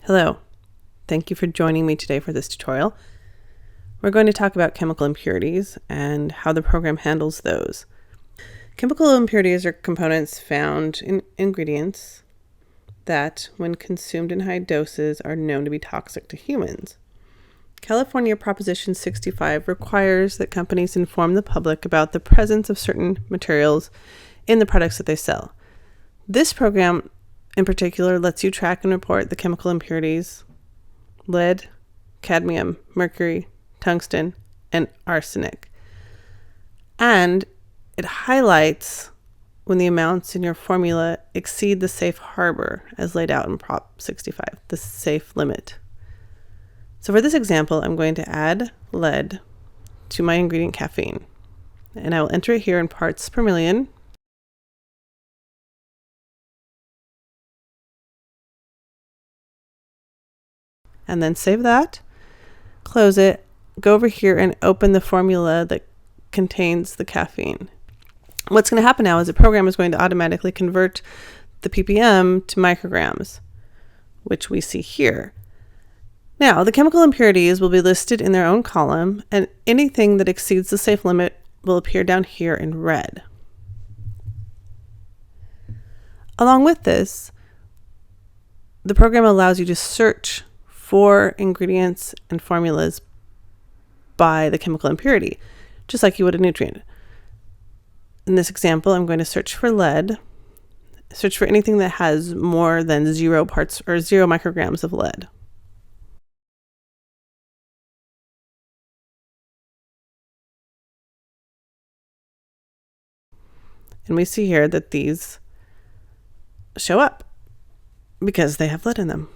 Hello, thank you for joining me today for this tutorial. We're going to talk about chemical impurities and how the program handles those. Chemical impurities are components found in ingredients that, when consumed in high doses, are known to be toxic to humans. California Proposition 65 requires that companies inform the public about the presence of certain materials in the products that they sell. This program in particular lets you track and report the chemical impurities: lead, cadmium, mercury, tungsten, and arsenic. And it highlights when the amounts in your formula exceed the safe harbor as laid out in Prop 65, the safe limit. So for this example, I'm going to add lead to my ingredient caffeine, and I will enter it here in parts per million. And then save that, close it, go over here and open the formula that contains the caffeine. What's going to happen now is the program is going to automatically convert the ppm to micrograms, which we see here. Now, the chemical impurities will be listed in their own column, and anything that exceeds the safe limit will appear down here in red. Along with this, the program allows you to search for ingredients and formulas by the chemical impurity, just like you would a nutrient. In this example, I'm going to search for lead, search for anything that has more than 0 parts or 0 micrograms of lead. And we see here that these show up because they have lead in them.